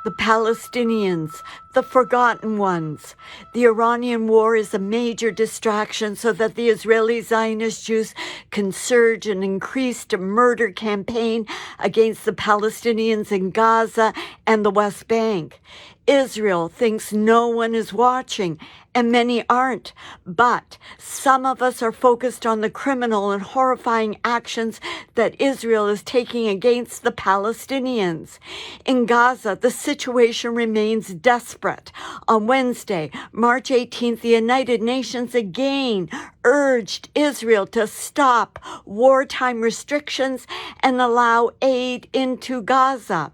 the Palestinians, the forgotten ones. The Iranian war is a major distraction so that the Israeli Zionist Jews can surge an increased murder campaign against the Palestinians in Gaza and the West Bank. Israel thinks no one is watching, and many aren't. But some of us are focused on the criminal and horrifying actions that Israel is taking against the Palestinians. In Gaza, the situation remains desperate. On Wednesday, March 18th, the United Nations again urged Israel to stop wartime restrictions and allow aid into Gaza.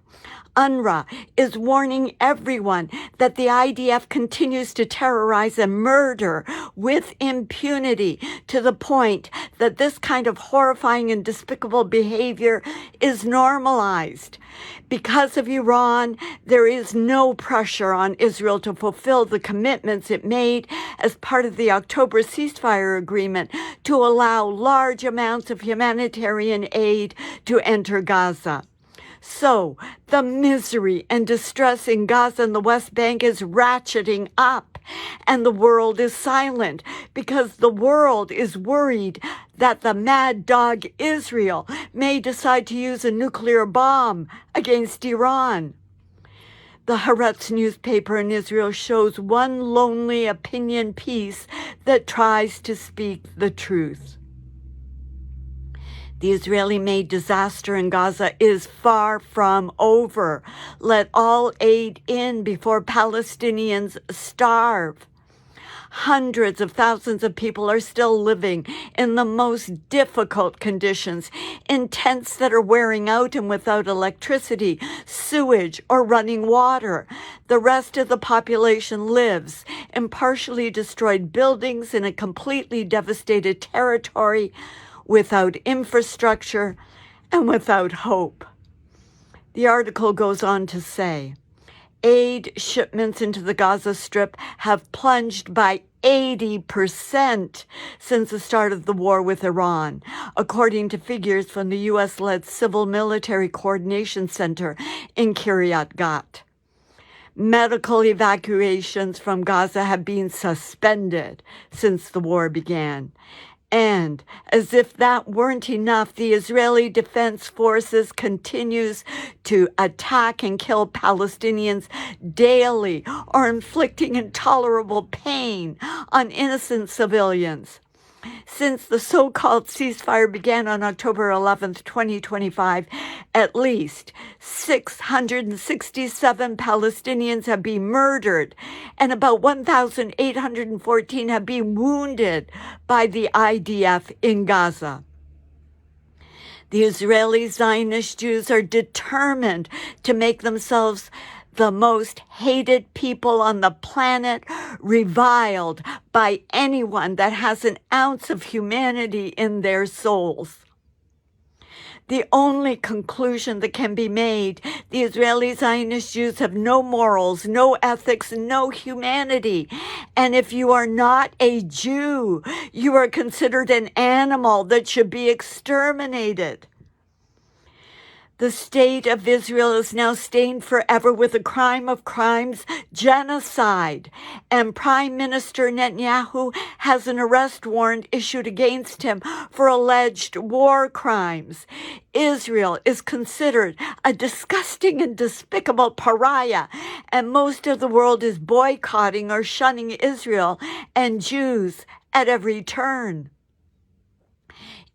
UNRWA is warning everyone that the IDF continues to terrorize and murder with impunity to the point that this kind of horrifying and despicable behavior is normalized. Because of Iran, there is no pressure on Israel to fulfill the commitments it made as part of the October ceasefire agreement to allow large amounts of humanitarian aid to enter Gaza. So, the misery and distress in Gaza and the West Bank is ratcheting up, and the world is silent because the world is worried that the mad dog Israel may decide to use a nuclear bomb against Iran. The Haaretz newspaper in Israel shows one lonely opinion piece that tries to speak the truth. The Israeli-made disaster in Gaza is far from over. Let all aid in before Palestinians starve. Hundreds of thousands of people are still living in the most difficult conditions, in tents that are wearing out and without electricity, sewage, or running water. The rest of the population lives in partially destroyed buildings in a completely devastated territory, without infrastructure, and without hope. The article goes on to say, aid shipments into the Gaza Strip have plunged by 80% since the start of the war with Iran, according to figures from the U.S.-led Civil Military Coordination Center in Kiryat Gat. Medical evacuations from Gaza have been suspended since the war began. And as if that weren't enough, the Israeli Defense Forces continues to attack and kill Palestinians daily or inflicting intolerable pain on innocent civilians. Since the so-called ceasefire began on October 11th, 2025, at least 667 Palestinians have been murdered and about 1,814 have been wounded by the IDF in Gaza. The Israeli Zionist Jews are determined to make themselves the most hated people on the planet, reviled by anyone that has an ounce of humanity in their souls. The only conclusion that can be made, the Israeli Zionist Jews have no morals, no ethics, no humanity. And if you are not a Jew, you are considered an animal that should be exterminated. The state of Israel is now stained forever with the crime of crimes, genocide. And Prime Minister Netanyahu has an arrest warrant issued against him for alleged war crimes. Israel is considered a disgusting and despicable pariah, and most of the world is boycotting or shunning Israel and Jews at every turn.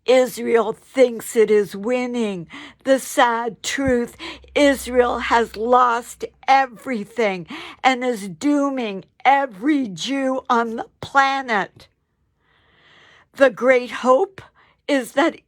Israel thinks it is winning. The sad truth, Israel has lost everything and is dooming every Jew on the planet. The great hope is that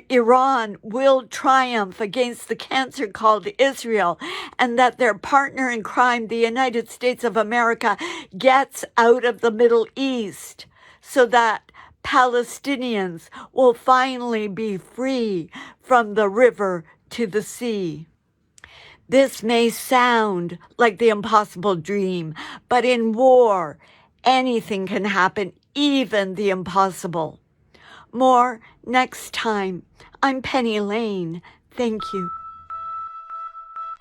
Iran will triumph against the cancer called Israel, and that their partner in crime, the United States of America, gets out of the Middle East so that Palestinians will finally be free from the river to the sea. This may sound like the impossible dream, but in war, anything can happen, even the impossible. More next time. I'm Penny Lane. Thank you.